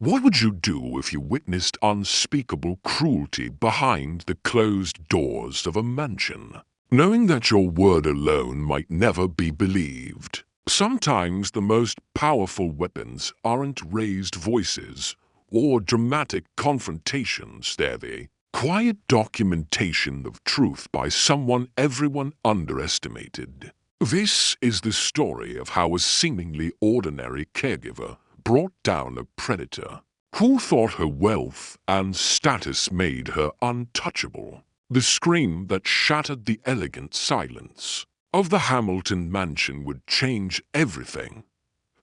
What would you do if you witnessed unspeakable cruelty behind the closed doors of a mansion, knowing that your word alone might never be believed? Sometimes the most powerful weapons aren't raised voices or dramatic confrontations, they're the quiet documentation of truth by someone everyone underestimated. This is the story of how a seemingly ordinary caregiver brought down a predator who thought her wealth and status made her untouchable. The scream that shattered the elegant silence of the Hamilton mansion would change everything.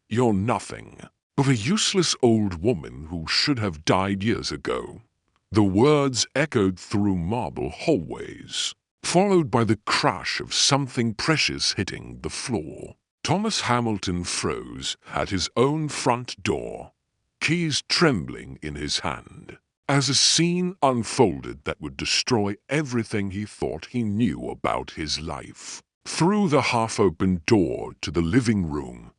You're nothing but a useless old woman who should have died years ago. The words echoed through marble hallways, followed by the crash of something precious hitting the floor. Thomas Hamilton froze at his own front door, keys trembling in his hand, as a scene unfolded that would destroy everything he thought he knew about his life. Through the half-open door to the living room,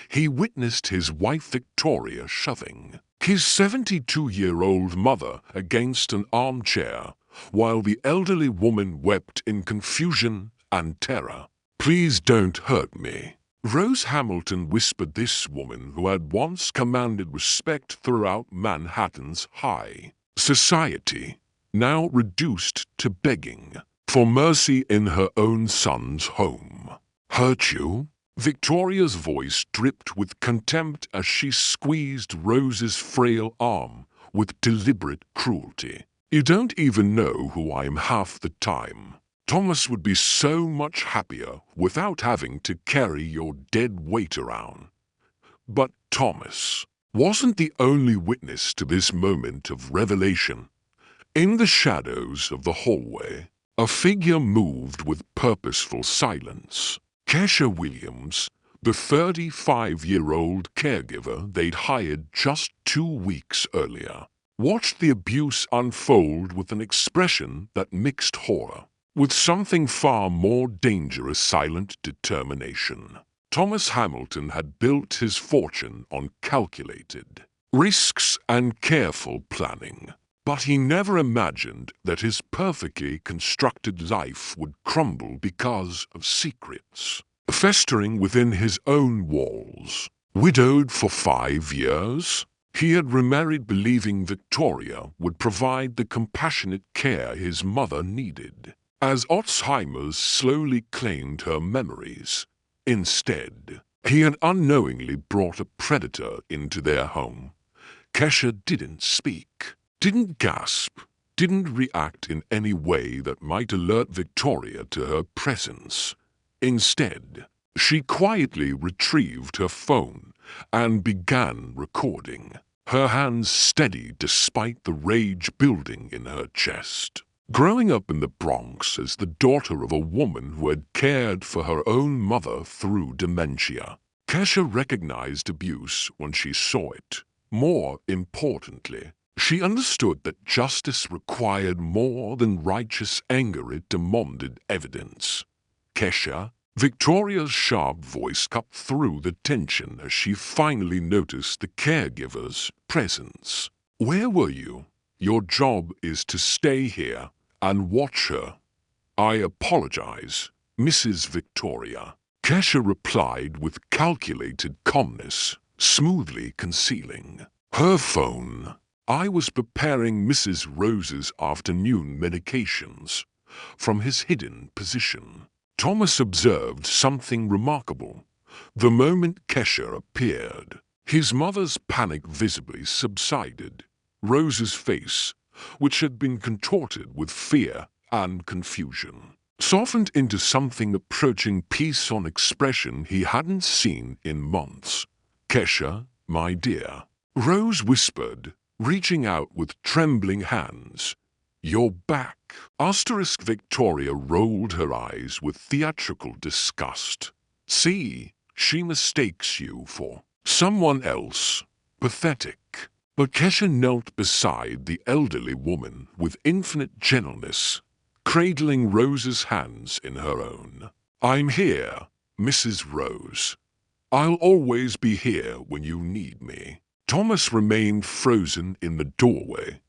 he witnessed his wife Victoria shoving his 72-year-old mother against an armchair, while the elderly woman wept in confusion and terror. "Please don't hurt me," Rose Hamilton whispered. This woman, who had once commanded respect throughout Manhattan's high society, now reduced to begging for mercy in her own son's home. "Hurt you?" Victoria's voice dripped with contempt as she squeezed Rose's frail arm with deliberate cruelty. "You don't even know who I am half the time. Thomas would be so much happier without having to carry your dead weight around." But Thomas wasn't the only witness to this moment of revelation. In the shadows of the hallway, a figure moved with purposeful silence. Kesha Williams, the 35-year-old caregiver they'd hired just 2 weeks earlier, watched the abuse unfold with an expression that mixed horror with something far more dangerous: silent determination. Thomas Hamilton had built his fortune on calculated risks and careful planning, but he never imagined that his perfectly constructed life would crumble because of secrets festering within his own walls. Widowed for 5 years, he had remarried believing Victoria would provide the compassionate care his mother needed. As Alzheimer's slowly claimed her memories, instead, he had unknowingly brought a predator into their home. Kesha didn't speak, didn't gasp, didn't react in any way that might alert Victoria to her presence. Instead, she quietly retrieved her phone and began recording, her hands steady despite the rage building in her chest. Growing up in the Bronx as the daughter of a woman who had cared for her own mother through dementia, Kesha recognized abuse when she saw it. More importantly, she understood that justice required more than righteous anger. It demanded evidence. "Kesha," Victoria's sharp voice cut through the tension as she finally noticed the caregiver's presence. "Where were you? Your job is to stay here and watch her." "I apologize, Mrs. Victoria," Kesha replied with calculated calmness, smoothly concealing her phone. "I was preparing Mrs. Rose's afternoon medications from his hidden position." Thomas observed something remarkable. The moment Kesha appeared, his mother's panic visibly subsided. Rose's face, which had been contorted with fear and confusion, softened into something approaching peace, on expression he hadn't seen in months. "Kesha, my dear," Rose whispered, reaching out with trembling hands. "You're back." Victoria rolled her eyes with theatrical disgust. "See, she mistakes you for someone else. Pathetic." But Kesha knelt beside the elderly woman with infinite gentleness, cradling Rose's hands in her own. "I'm here, Mrs. Rose. I'll always be here when you need me." Thomas remained frozen in the doorway,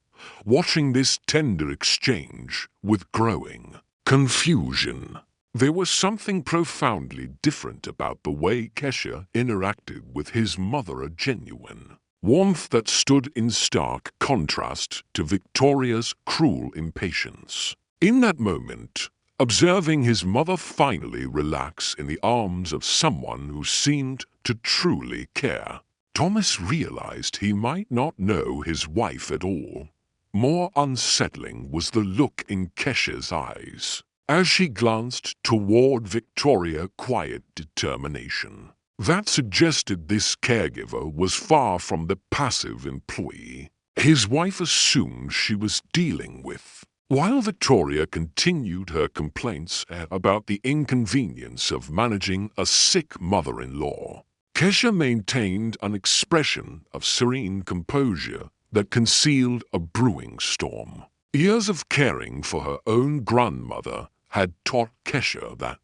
watching this tender exchange with growing confusion. There was something profoundly different about the way Kesha interacted with his mother, a genuine warmth that stood in stark contrast to Victoria's cruel impatience. In that moment, observing his mother finally relax in the arms of someone who seemed to truly care, Thomas realized he might not know his wife at all. More unsettling was the look in Kesha's eyes as she glanced toward Victoria's quiet determination. That suggested this caregiver was far from the passive employee his wife assumed she was dealing with. While Victoria continued her complaints about the inconvenience of managing a sick mother-in-law, Kesha maintained an expression of serene composure that concealed a brewing storm. Years of caring for her own grandmother had taught Kesha that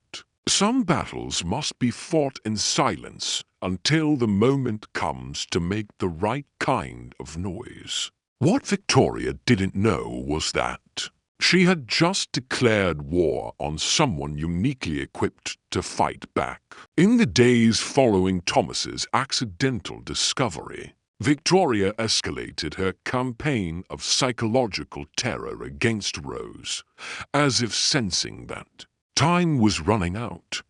some battles must be fought in silence until the moment comes to make the right kind of noise. What Victoria didn't know was that she had just declared war on someone uniquely equipped to fight back. In the days following Thomas's accidental discovery, Victoria escalated her campaign of psychological terror against Rose, as if sensing that time was running out.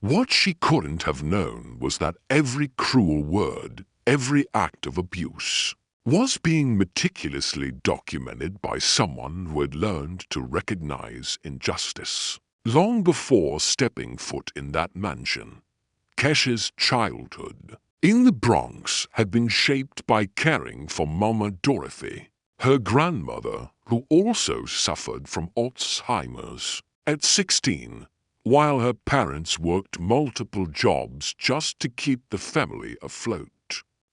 What she couldn't have known was that every cruel word, every act of abuse, was being meticulously documented by someone who had learned to recognize injustice. Long before stepping foot in that mansion, Kesha's childhood in the Bronx had been shaped by caring for Mama Dorothy, her grandmother, who also suffered from ALZHEIMER's. At 16, while her parents worked multiple jobs just to keep the family afloat,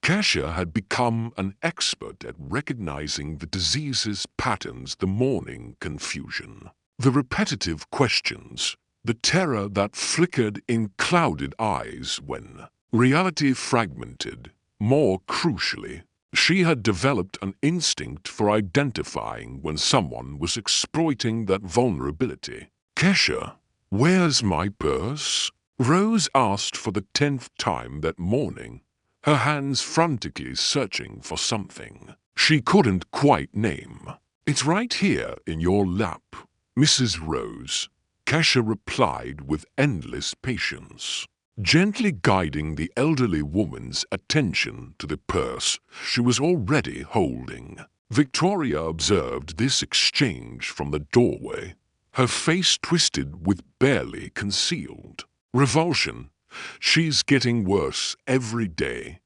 Kesha had become an expert at recognizing the disease's patterns, the morning confusion, the repetitive questions, the terror that flickered in clouded eyes when reality fragmented. More crucially, she had developed an instinct for identifying when someone was exploiting that vulnerability. "Kesha, where's my purse?" Rose asked for the 10th time that morning, her hands frantically searching for something she couldn't quite name. "It's right here in your lap, Mrs. Rose," Kesha replied with endless patience, gently guiding the elderly woman's attention to the purse she was already holding. Victoria observed this exchange from the doorway, her face twisted with barely concealed revulsion. "She's getting worse every day.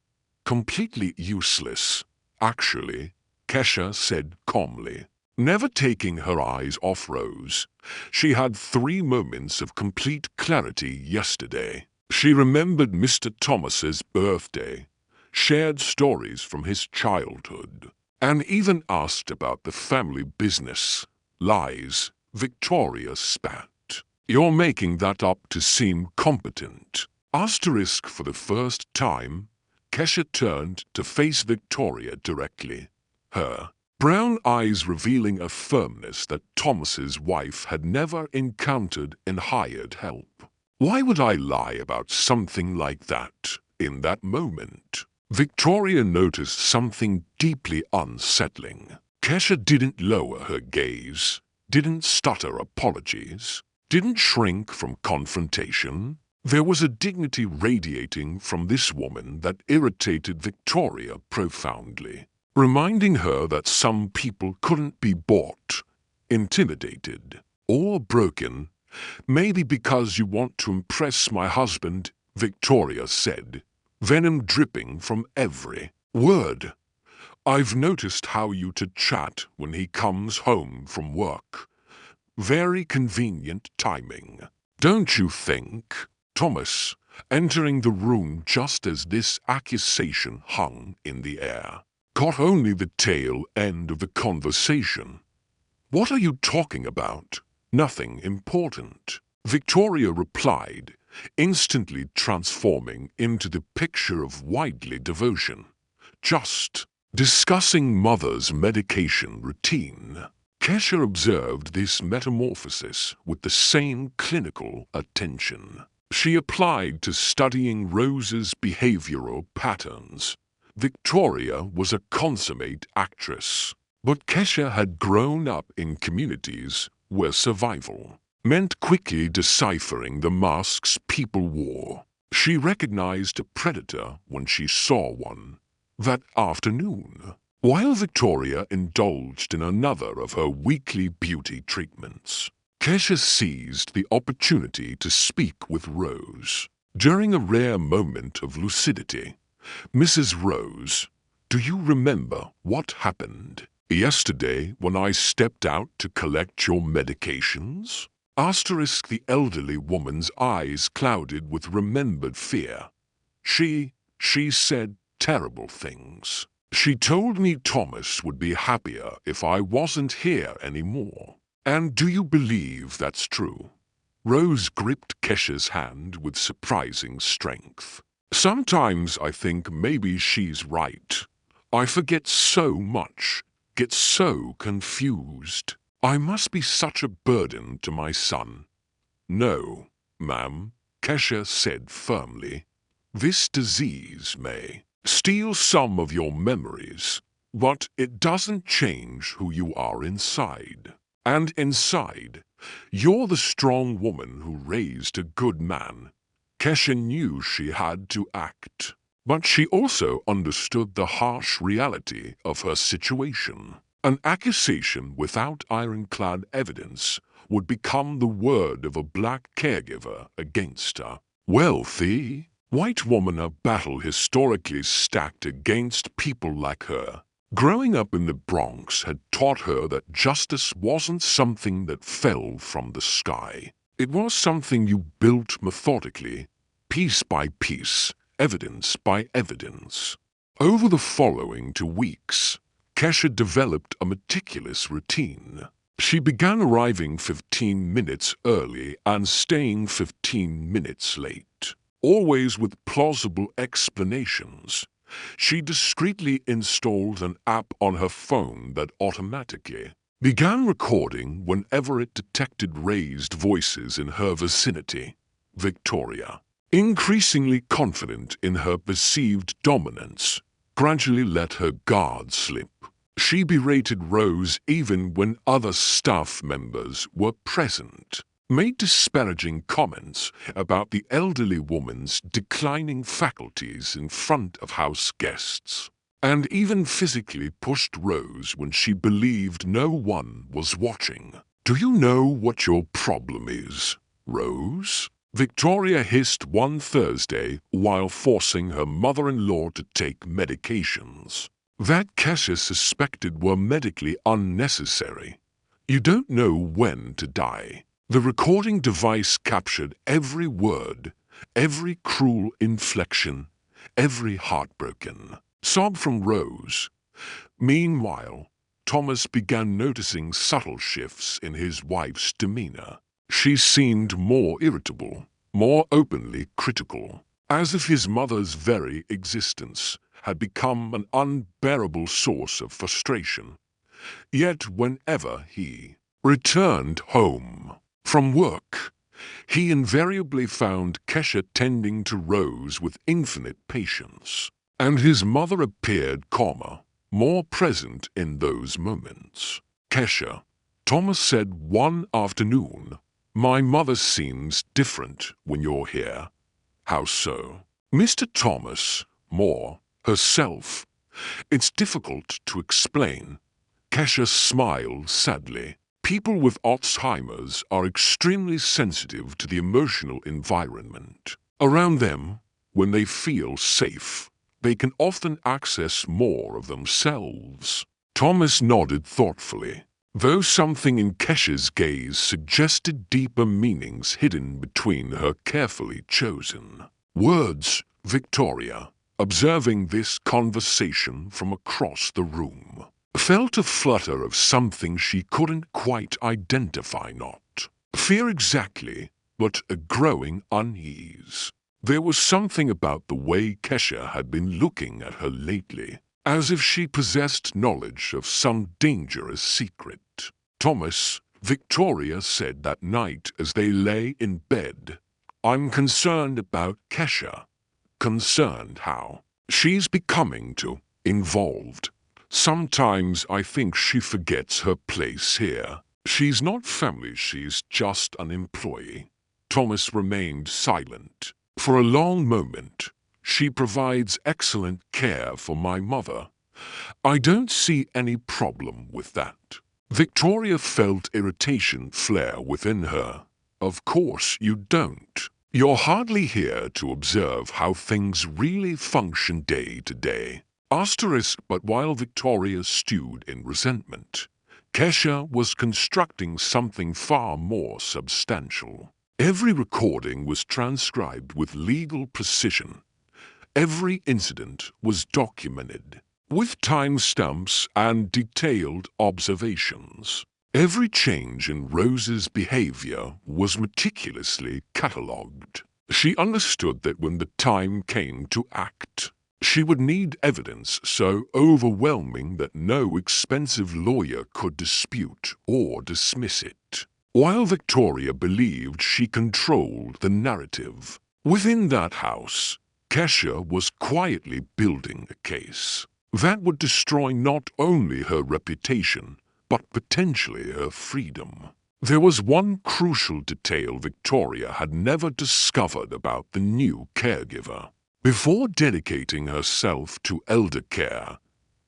Completely useless, actually," Kesha said calmly, never taking her eyes off Rose. She had 3 moments of complete clarity yesterday. She remembered Mr. Thomas's birthday, shared stories from his childhood, and even asked about the family business. Lies, Victoria spat. "You're making that up to seem competent." Asterisk for the first time, Kesha turned to face Victoria directly, her brown eyes revealing a firmness that Thomas's wife had never encountered in hired help. "Why would I lie about something like that?" In that moment, Victoria noticed something deeply unsettling. Kesha didn't lower her gaze, didn't stutter apologies, didn't shrink from confrontation. There was a dignity radiating from this woman that irritated Victoria profoundly, reminding her that some people couldn't be bought, intimidated, or broken. "Maybe because you want to impress my husband," Victoria said, venom dripping from every word. "I've noticed how you two chat when he comes home from work. Very convenient timing, don't you think?" Thomas, entering the room just as this accusation hung in the air, caught only the tail end of the conversation. "What are you talking about?" "Nothing important," Victoria replied, instantly transforming into the picture of wifely devotion. just discussing mother's medication routine. Kesha observed this metamorphosis with the same clinical attention she applied to studying Rose's behavioral patterns. Victoria was a consummate actress, but Kesha had grown up in communities where survival meant quickly deciphering the masks people wore. She recognized a predator when she saw one. That afternoon, while Victoria indulged in another of her weekly beauty treatments, Kesha seized the opportunity to speak with Rose. During a rare moment of lucidity, "Mrs. Rose, do you remember what happened yesterday when I stepped out to collect your medications?" The elderly woman's eyes clouded with remembered fear. She said terrible things. She told me Thomas would be happier if I wasn't here anymore. And do you believe that's true? Rose gripped Kesha's hand with surprising strength. Sometimes I think maybe she's right. I forget so much, get so confused. I must be such a burden to my son. No, ma'am, Kesha said firmly. This disease may steal some of your memories, but it doesn't change who you are inside. And inside, you're the strong woman who raised a good man. Kesha knew she had to act, but she also understood the harsh reality of her situation. An accusation without ironclad evidence would become the word of a black caregiver against her. Wealthy, white woman, a battle historically stacked against people like her. Growing up in the Bronx had taught her that justice wasn't something that fell from the sky. It was something you built methodically, piece by piece, evidence by evidence. Over the following 2 weeks, Kesha developed a meticulous routine. She began arriving 15 minutes early and staying 15 minutes late, always with plausible explanations. She discreetly installed an app on her phone that automatically began recording whenever it detected raised voices in her vicinity. Victoria, increasingly confident in her perceived dominance, gradually let her guard slip. She berated Rose even when other staff members were present, made disparaging comments about the elderly woman's declining faculties in front of house guests, and even physically pushed Rose when she believed no one was watching. "Do you know what your problem is, Rose?" Victoria hissed one Thursday while forcing her mother-in-law to take medications that Kesha suspected were medically unnecessary. "You don't know when to die." The recording device captured every word, every cruel inflection, every heartbroken sob from Rose. Meanwhile, Thomas began noticing subtle shifts in his wife's demeanor. She seemed more irritable, more openly critical, as if his mother's very existence had become an unbearable source of frustration. Yet whenever he returned home from work, he invariably found Kesha tending to Rose with infinite patience, and his mother appeared calmer, more present in those moments. "Kesha," Thomas said one afternoon, "my mother seems different when you're here." "How so?" "Mr. Thomas, more herself. It's difficult to explain." Kesha smiled sadly. People with Alzheimer's are extremely sensitive to the emotional environment around them. When they feel safe, they can often access more of themselves. Thomas nodded thoughtfully, though something in Kesha's gaze suggested deeper meanings hidden between her carefully chosen words. Victoria, observing this conversation from across the room, felt a flutter of something she couldn't quite identify, not fear exactly, but a growing unease. There was something about the way Kesha had been looking at her lately as if she possessed knowledge of some dangerous secret. Thomas, Victoria said that night as they lay in bed, "I'm concerned about Kesha." Concerned how? She's becoming too involved. Sometimes I think she forgets her place here. She's not family, she's just an employee. Thomas remained silent. For a long moment. She provides excellent care for my mother. I don't see any problem with that. Victoria felt irritation flare within her. Of course you don't. You're hardly here to observe how things really function day to day. But while Victoria stewed in resentment, Kesha was constructing something far more substantial. Every recording was transcribed with legal precision. Every incident was documented, with timestamps and detailed observations. Every change in Rose's behavior was meticulously catalogued. She understood that when the time came to act, she would need evidence so overwhelming that no expensive lawyer could dispute or dismiss it. While Victoria believed she controlled the narrative, within that house, Kesha was quietly building a case that would destroy not only her reputation, but potentially her freedom. There was one crucial detail Victoria had never discovered about the new caregiver. Before dedicating herself to elder care,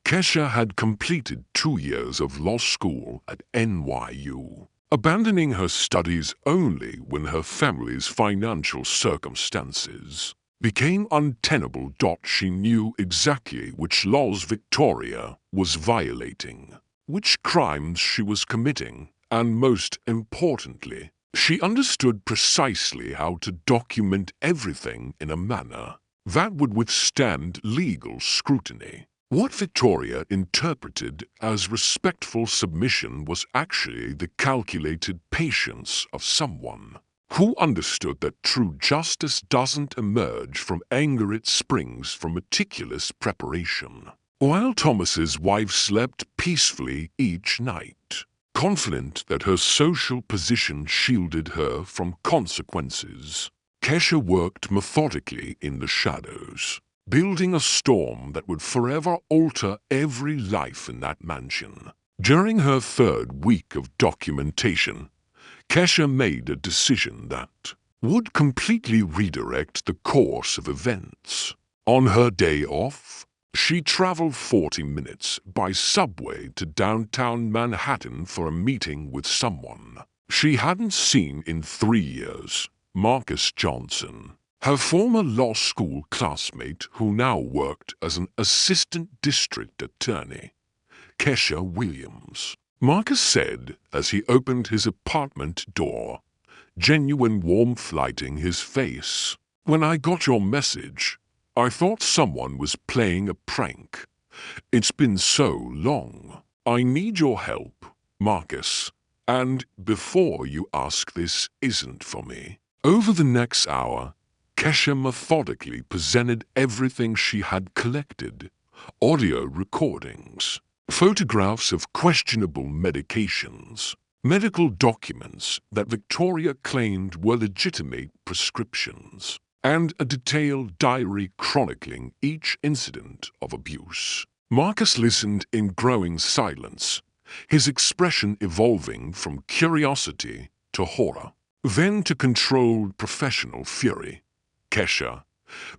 Kesha had completed 2 years of law school at NYU, abandoning her studies only when her family's financial circumstances became untenable. She knew exactly which laws Victoria was violating, which crimes she was committing, and most importantly, she understood precisely how to document everything in a manner that would withstand legal scrutiny. What Victoria interpreted as respectful submission was actually the calculated patience of someone who understood that true justice doesn't emerge from anger, it springs from meticulous preparation. While Thomas's wife slept peacefully each night, confident that her social position shielded her from consequences, Kesha worked methodically in the shadows, building a storm that would forever alter every life in that mansion. During her 3rd week of documentation, Kesha made a decision that would completely redirect the course of events. On her day off, she traveled 40 minutes by subway to downtown Manhattan for a meeting with someone she hadn't seen in 3 years, Marcus Johnson, her former law school classmate who now worked as an assistant district attorney. Kesha Williams. Marcus said as he opened his apartment door, genuine warmth lighting his face. "When I got your message, I thought someone was playing a prank. It's been so long. I need your help, Marcus. And before you ask, this isn't for me." Over the next hour, Kesha methodically presented everything she had collected: audio recordings, photographs of questionable medications, medical documents that Victoria claimed were legitimate prescriptions, and a detailed diary chronicling each incident of abuse. Marcus listened in growing silence, his expression evolving from curiosity to horror, then to controlled professional fury. "Kesha,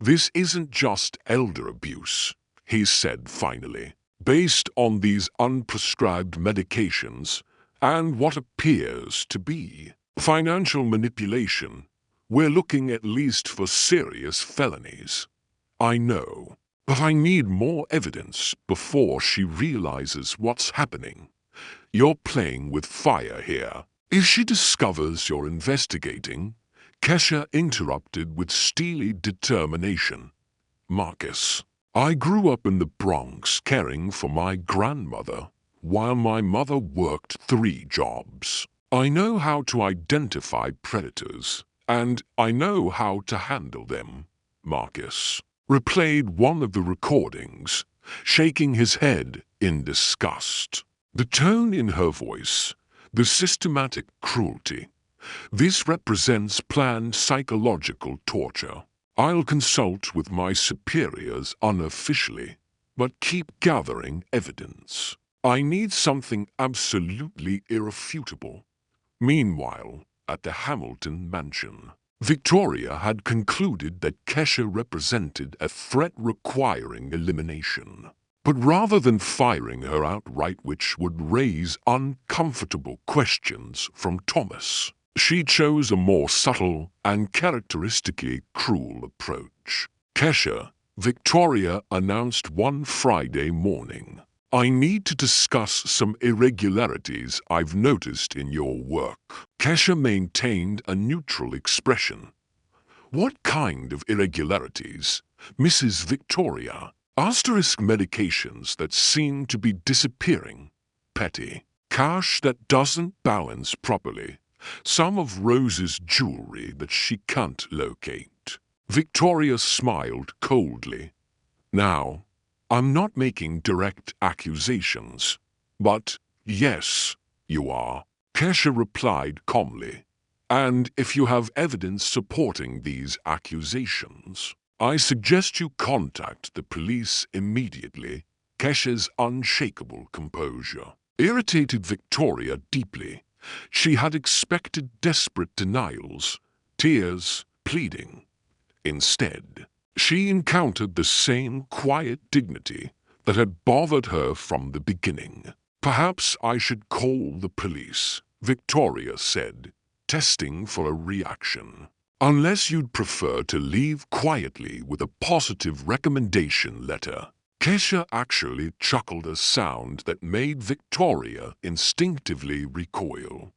this isn't just elder abuse," he said finally. "Based on these unprescribed medications and what appears to be financial manipulation, we're looking at least for serious felonies. I know, but I need more evidence before she realizes what's happening. You're playing with fire here. If she discovers you're investigating," Kesha interrupted with steely determination. "Marcus, I grew up in the Bronx caring for my grandmother while my mother worked 3 jobs. I know how to identify predators, and I know how to handle them." Marcus replayed one of the recordings, shaking his head in disgust. The tone in her voice, the systematic cruelty. This represents planned psychological torture. I'll consult with my superiors unofficially, but keep gathering evidence. I need something absolutely irrefutable. Meanwhile, at the Hamilton mansion, Victoria had concluded that Kesha represented a threat requiring elimination. But rather than firing her outright, which would raise uncomfortable questions from Thomas, she chose a more subtle and characteristically cruel approach. Kesha, Victoria announced one Friday morning, "I need to discuss some irregularities I've noticed in your work." Kesha maintained a neutral expression. "What kind of irregularities, Mrs. Victoria?" Medications that seem to be disappearing. Petty. Cash that doesn't balance properly. Some of Rose's jewelry that she can't locate. Victoria smiled coldly. "Now, I'm not making direct accusations, but yes, you are," Kesha replied calmly. "And if you have evidence supporting these accusations, I suggest you contact the police immediately." Kesha's unshakable composure irritated Victoria deeply. She had expected desperate denials, tears, pleading. Instead, she encountered the same quiet dignity that had bothered her from the beginning. "Perhaps I should call the police," Victoria said, testing for a reaction. "Unless you'd prefer to leave quietly with a positive recommendation letter." Kesha actually chuckled, a sound that made Victoria instinctively recoil.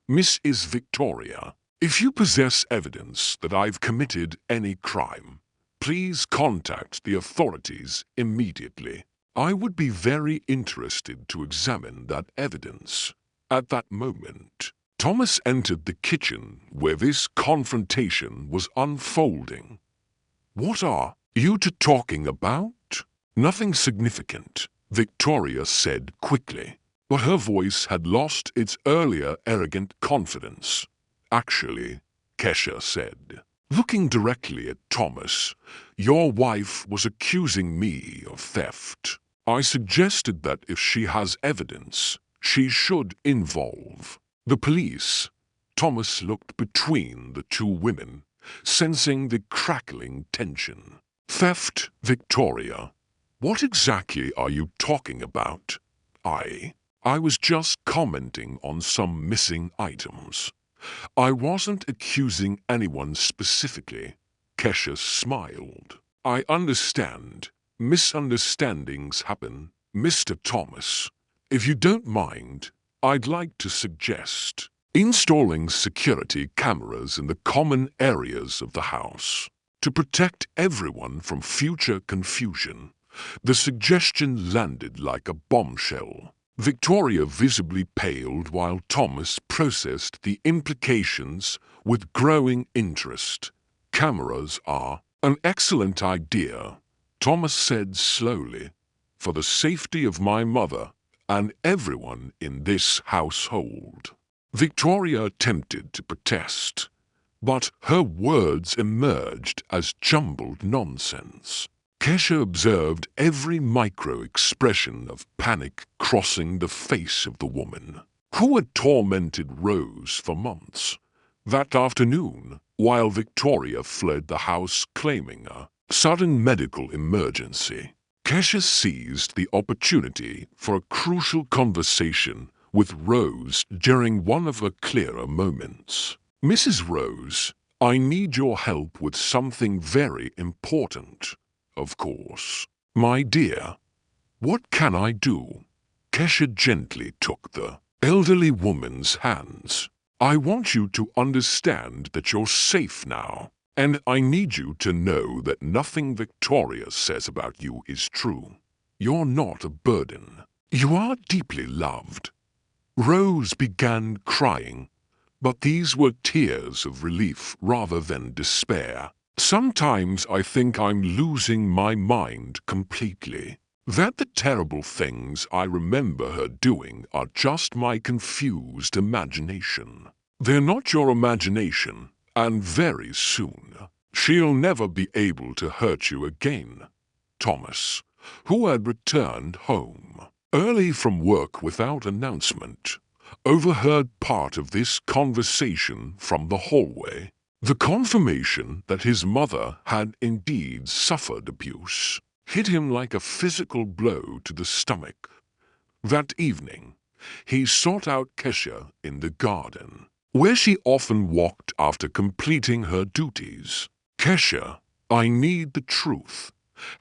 "Mrs. Victoria, if you possess evidence that I've committed any crime, please contact the authorities immediately. I would be very interested to examine that evidence." At that moment, Thomas entered the kitchen where this confrontation was unfolding. "What are you two talking about?" "Nothing significant," Victoria said quickly, but her voice had lost its earlier arrogant confidence. "Actually," Kesha said, looking directly at Thomas, "your wife was accusing me of theft. I suggested that if she has evidence, she should involve the police." Thomas looked between the two women, sensing the crackling tension. "Theft, Victoria? What exactly are you talking about?" I was just commenting on some missing items. I wasn't accusing anyone specifically." Kesha smiled. "I understand. Misunderstandings happen, Mr. Thomas. If you don't mind, I'd like to suggest installing security cameras in the common areas of the house to protect everyone from future confusion." The suggestion landed like a bombshell. Victoria visibly paled while Thomas processed the implications with growing interest. "Cameras are an excellent idea," Thomas said slowly, "for the safety of my mother and everyone in this household." Victoria attempted to protest, but her words emerged as jumbled nonsense. Kesha observed every micro-expression of panic crossing the face of the woman, who had tormented Rose for months. That afternoon, while Victoria fled the house claiming a sudden medical emergency, Kesha seized the opportunity for a crucial conversation with Rose during one of her clearer moments. "Mrs. Rose, I need your help with something very important." "Of course, my dear. What can I do?" Kesha gently took the elderly woman's hands. "I want you to understand that you're safe now, and I need you to know that nothing Victoria says about you is true. You're not a burden. You are deeply loved." Rose began crying, but these were tears of relief rather than despair. "Sometimes I think I'm losing my mind completely," that the terrible things I remember her doing are just my confused imagination. They're not your imagination, and very soon, she'll never be able to hurt you again. Thomas, who had returned home early from work without announcement, overheard part of this conversation from the hallway. The confirmation that his mother had indeed suffered abuse hit him like a physical blow to the stomach. That evening, he sought out Kesha in the garden, where she often walked after completing her duties. "Kesha, I need the truth.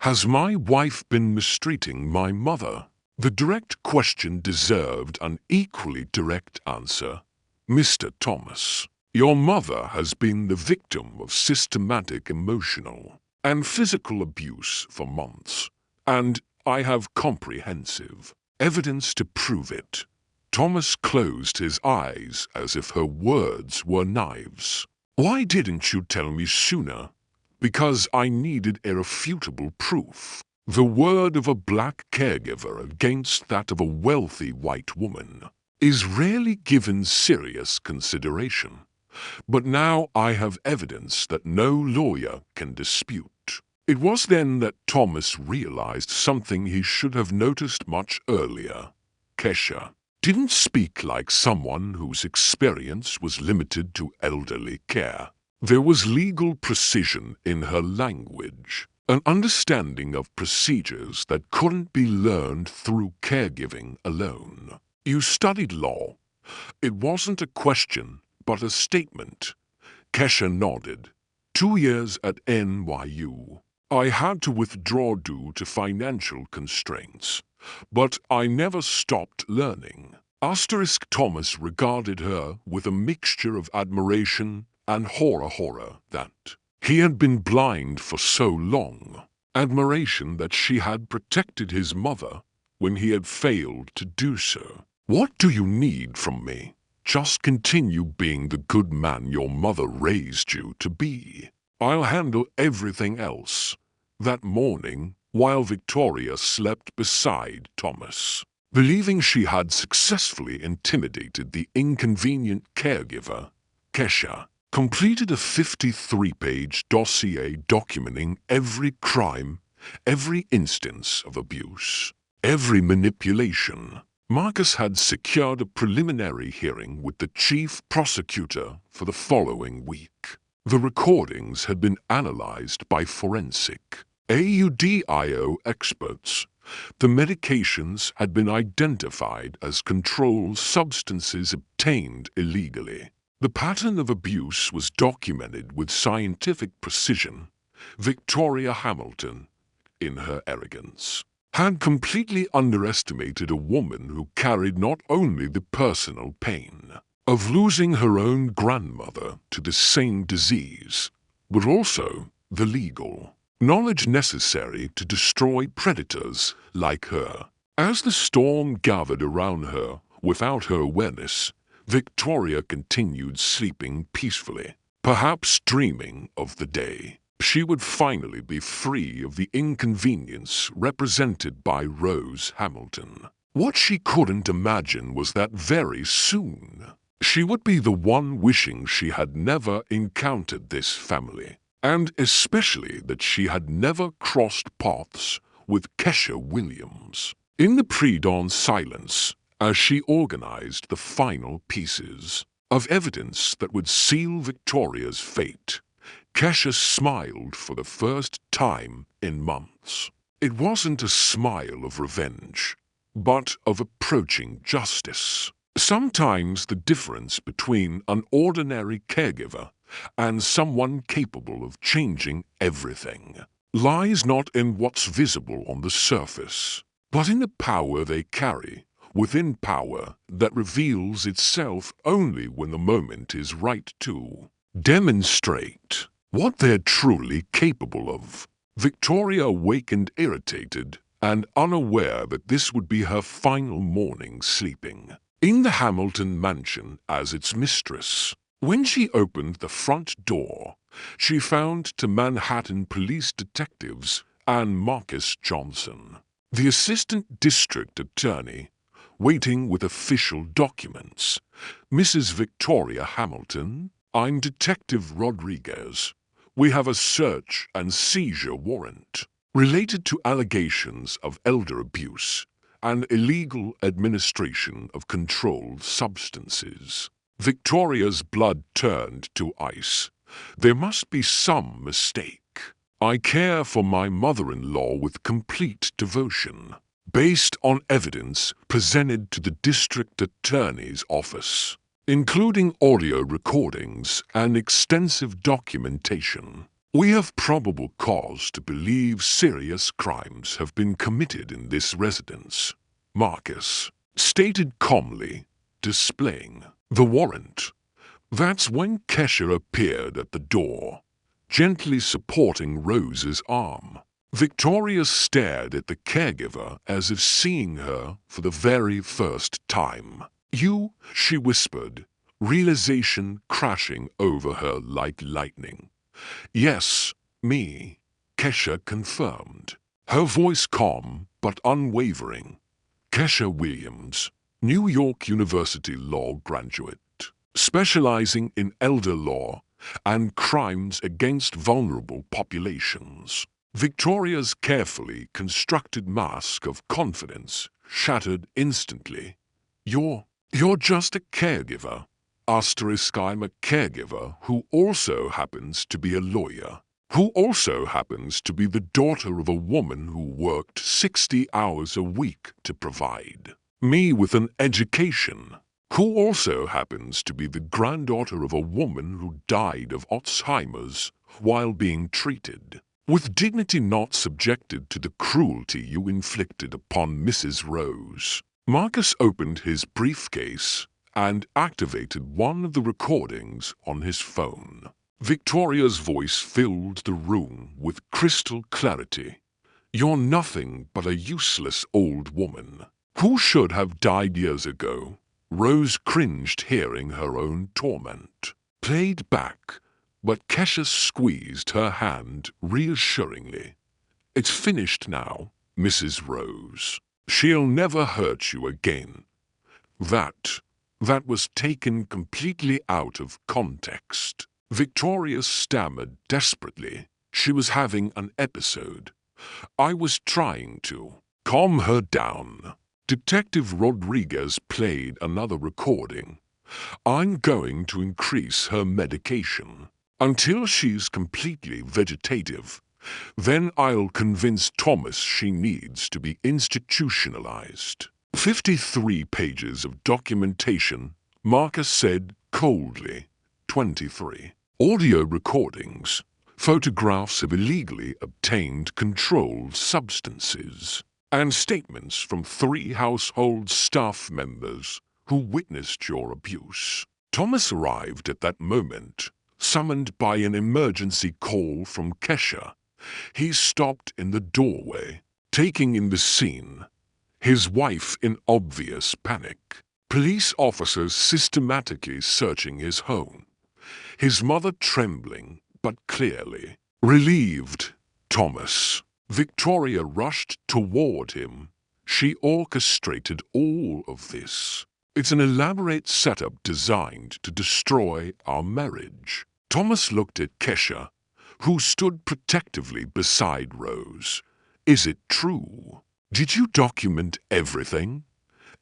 Has my wife been mistreating my mother?" The direct question deserved an equally direct answer. "Mr. Thomas, your mother has been the victim of systematic emotional and physical abuse for months, and I have comprehensive evidence to prove it." Thomas closed his eyes as if her words were knives. "Why didn't you tell me sooner?" "Because I needed irrefutable proof. The word of a black caregiver against that of a wealthy white woman is rarely given serious consideration. But now I have evidence that no lawyer can dispute." It was then that Thomas realized something he should have noticed much earlier. Kesha didn't speak like someone whose experience was limited to elderly care. There was legal precision in her language, an understanding of procedures that couldn't be learned through caregiving alone. "You studied law." It wasn't a question, but a statement. Kesha nodded. 2 years at NYU. I had to withdraw due to financial constraints, but I never stopped learning. Thomas regarded her with a mixture of admiration and horror that he had been blind for so long. Admiration that she had protected his mother when he had failed to do so. "What do you need from me?" "Just continue being the good man your mother raised you to be. I'll handle everything else." That morning, while Victoria slept beside Thomas, believing she had successfully intimidated the inconvenient caregiver, Kesha completed a 53-page dossier documenting every crime, every instance of abuse, every manipulation. Marcus had secured a preliminary hearing with the chief prosecutor for the following week. The recordings had been analyzed by forensic AUDIO experts. The medications had been identified as controlled substances obtained illegally. The pattern of abuse was documented with scientific precision. Victoria Hamilton, in her arrogance, had completely underestimated a woman who carried not only the personal pain of losing her own grandmother to the same disease, but also the legal knowledge necessary to destroy predators like her. As the storm gathered around her without her awareness, Victoria continued sleeping peacefully, perhaps dreaming of the day she would finally be free of the inconvenience represented by Rose Hamilton. What she couldn't imagine was that very soon she would be the one wishing she had never encountered this family, and especially that she had never crossed paths with Kesha Williams. In the pre-dawn silence, as she organized the final pieces of evidence that would seal Victoria's fate, Kesha smiled for the first time in months. It wasn't a smile of revenge, but of approaching justice. Sometimes the difference between an ordinary caregiver and someone capable of changing everything lies not in what's visible on the surface, but in the power they carry within power that reveals itself only when the moment is right to demonstrate what they're truly capable of. Victoria awakened irritated and unaware that this would be her final morning sleeping in the Hamilton mansion as its mistress. When she opened the front door, she found two Manhattan police detectives and Marcus Johnson. The assistant district attorney, waiting with official documents. Mrs. Victoria Hamilton, I'm Detective Rodriguez. We have a search and seizure warrant related to allegations of elder abuse and illegal administration of controlled substances. Victoria's blood turned to ice. There must be some mistake. I care for my mother-in-law with complete devotion, based on evidence presented to the district attorney's office, including audio recordings and extensive documentation. We have probable cause to believe serious crimes have been committed in this residence, Marcus stated calmly, displaying the warrant. That's when Kesha appeared at the door, gently supporting Rose's arm. Victoria stared at the caregiver as if seeing her for the very first time. You, she whispered, realization crashing over her like lightning. Yes, me, Kesha confirmed, her voice calm but unwavering. Kesha Williams, New York University law graduate, specializing in elder law and crimes against vulnerable populations. Victoria's carefully constructed mask of confidence shattered instantly. You're just a caregiver. I'm a caregiver who also happens to be a lawyer, who also happens to be the daughter of a woman who worked 60 hours a week to provide me with an education, who also happens to be the granddaughter of a woman who died of Alzheimer's while being treated, with dignity not subjected to the cruelty you inflicted upon Mrs. Rose. Marcus opened his briefcase and activated one of the recordings on his phone. Victoria's voice filled the room with crystal clarity. You're nothing but a useless old woman who should have died years ago. Rose cringed hearing her own torment played back, but Kesha squeezed her hand reassuringly. It's finished now, Mrs. Rose. She'll never hurt you again. That was taken completely out of context. Victoria stammered desperately. She was having an episode. I was trying to calm her down. Detective Rodriguez played another recording. I'm going to increase her medication until she's completely vegetative. Then I'll convince Thomas she needs to be institutionalized. 53 pages of documentation, Marcus said coldly. 23. Audio recordings, photographs of illegally obtained controlled substances, and statements from 3 household staff members who witnessed your abuse. Thomas arrived at that moment, summoned by an emergency call from Kesha. He stopped in the doorway, taking in the scene, his wife in obvious panic, police officers systematically searching his home, his mother trembling but clearly relieved. Thomas. Victoria rushed toward him. She orchestrated all of this. It's an elaborate setup designed to destroy our marriage. Thomas looked at Kesha, who stood protectively beside Rose. Is it true? Did you document everything?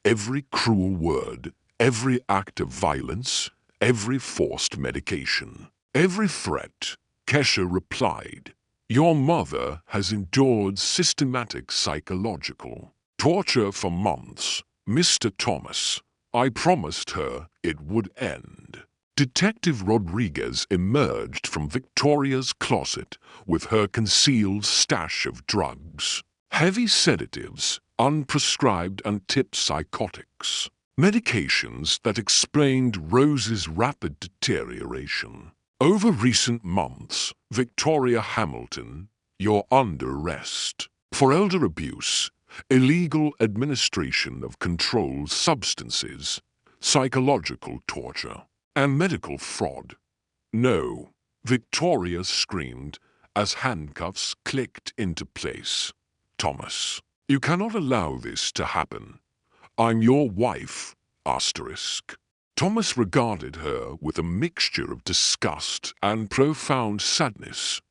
Every cruel word, every act of violence, every forced medication, every threat? Kesha replied. Your mother has endured systematic psychological torture for months, Mr. Thomas. I promised her it would end. Detective Rodriguez emerged from Victoria's closet with her concealed stash of drugs, heavy sedatives, unprescribed antipsychotics, medications that explained Rose's rapid deterioration. Over recent months, Victoria Hamilton, you're under arrest for elder abuse, illegal administration of controlled substances, psychological torture, and medical fraud. No, Victoria screamed as handcuffs clicked into place. Thomas. You cannot allow this to happen. I'm your wife, asterisk. Thomas regarded her with a mixture of disgust and profound sadness.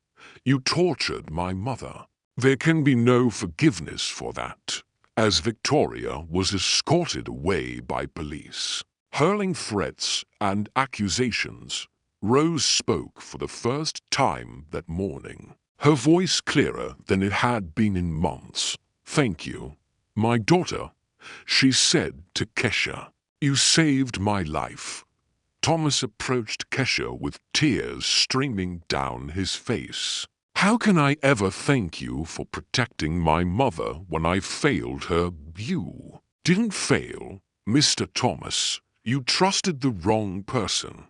You tortured my mother. There can be no forgiveness for that. As Victoria was escorted away by police, hurling threats and accusations, Rose spoke for the first time that morning, her voice clearer than it had been in months. "Thank you, my daughter," she said to Kesha. "You saved my life." Thomas approached Kesha with tears streaming down his face. "How can I ever thank you for protecting my mother when I failed her?" "You didn't fail, Mr. Thomas. You trusted the wrong person.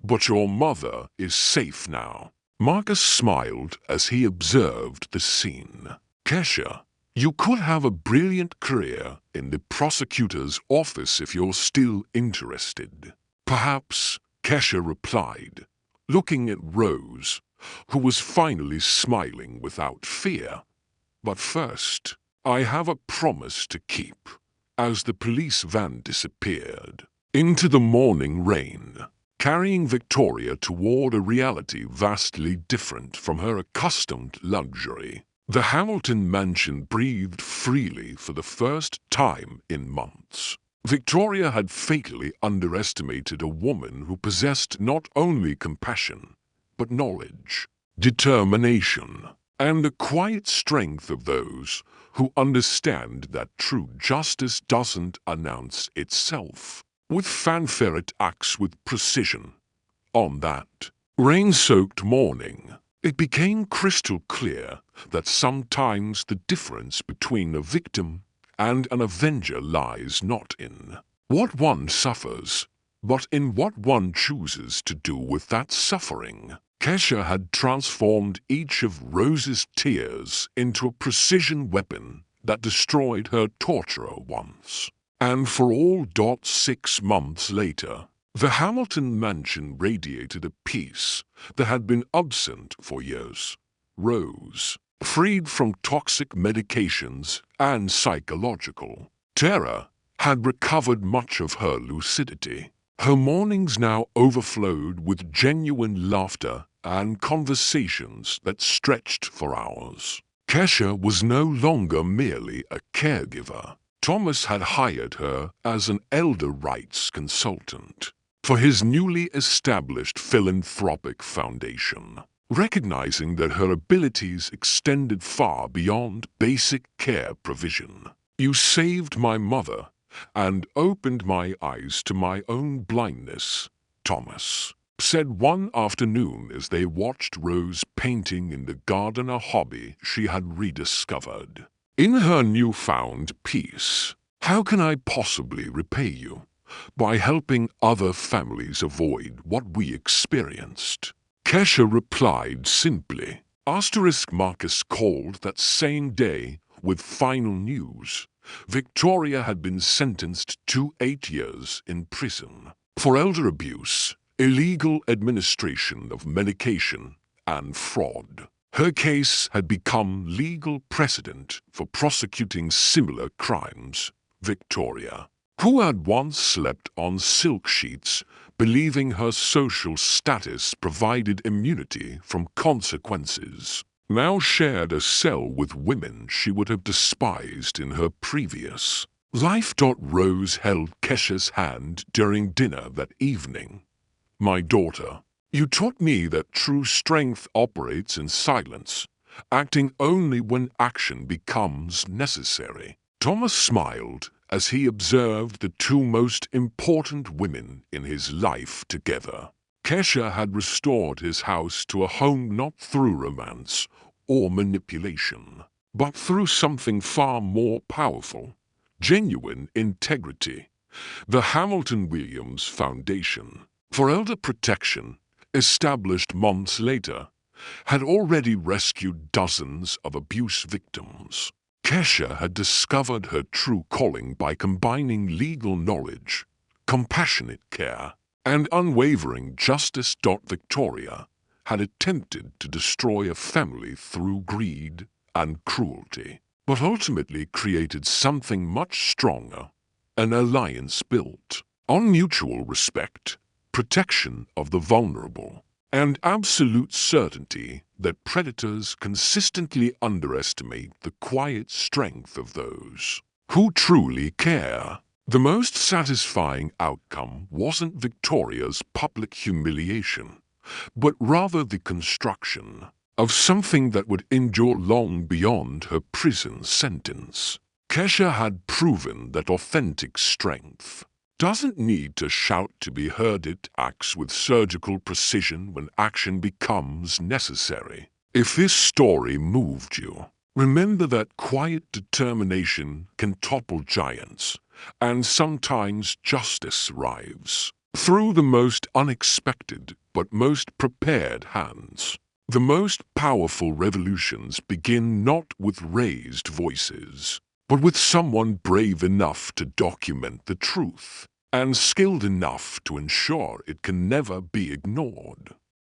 But your mother is safe now." Marcus smiled as he observed the scene. "Kesha, you could have a brilliant career in the prosecutor's office if you're still interested." "Perhaps," Kesha replied, looking at Rose, who was finally smiling without fear. "But first, I have a promise to keep." As the police van disappeared into the morning rain, carrying Victoria toward a reality vastly different from her accustomed luxury, the Hamilton mansion breathed freely for the first time in months. Victoria had fatally underestimated a woman who possessed not only compassion, but knowledge, determination, and the quiet strength of those who understand that true justice doesn't announce itself with fanfare, it acts with precision. On that rain-soaked morning, it became crystal clear that sometimes the difference between a victim and an avenger lies not in what one suffers, but in what one chooses to do with that suffering. Kesha had transformed each of Rose's tears into a precision weapon that destroyed her torturer once. And for all 6 months later, the Hamilton mansion radiated a peace that had been absent for years. Rose, freed from toxic medications and psychological terror, had recovered much of her lucidity. Her mornings now overflowed with genuine laughter and conversations that stretched for hours. Kesha was no longer merely a caregiver. Thomas had hired her as an elder rights consultant for his newly established philanthropic foundation, recognizing that her abilities extended far beyond basic care provision. "You saved my mother and opened my eyes to my own blindness," Thomas said one afternoon as they watched Rose painting in the garden, a hobby she had rediscovered. "In her newfound peace, how can I possibly repay you? By helping other families avoid what we experienced." Kesha replied simply. Marcus called that same day with final news. Victoria had been sentenced to 8 years in prison for elder abuse, illegal administration of medication, and fraud. Her case had become legal precedent for prosecuting similar crimes. Victoria, who had once slept on silk sheets, believing her social status provided immunity from consequences, now shared a cell with women she would have despised in her previous life. Rose held Kesha's hand during dinner that evening. "My daughter, you taught me that true strength operates in silence, acting only when action becomes necessary." Thomas smiled as he observed the two most important women in his life together. Kesha had restored his house to a home not through romance or manipulation, but through something far more powerful: genuine integrity. The Hamilton Williams Foundation for Elder Protection, established months later, had already rescued dozens of abuse victims. Kesha had discovered her true calling by combining legal knowledge, compassionate care, and unwavering justice. Victoria had attempted to destroy a family through greed and cruelty. but ultimately created something much stronger, an alliance built on mutual respect, protection of the vulnerable, and absolute certainty that predators consistently underestimate the quiet strength of those who truly care. The most satisfying outcome wasn't Victoria's public humiliation, but rather the construction of something that would endure long beyond her prison sentence. Kesha had proven that authentic strength doesn't need to shout to be heard. It acts with surgical precision when action becomes necessary. If this story moved you, remember that quiet determination can topple giants, and sometimes justice arrives through the most unexpected but most prepared hands. The most powerful revolutions begin not with raised voices, but with someone brave enough to document the truth and skilled enough to ensure it can never be ignored.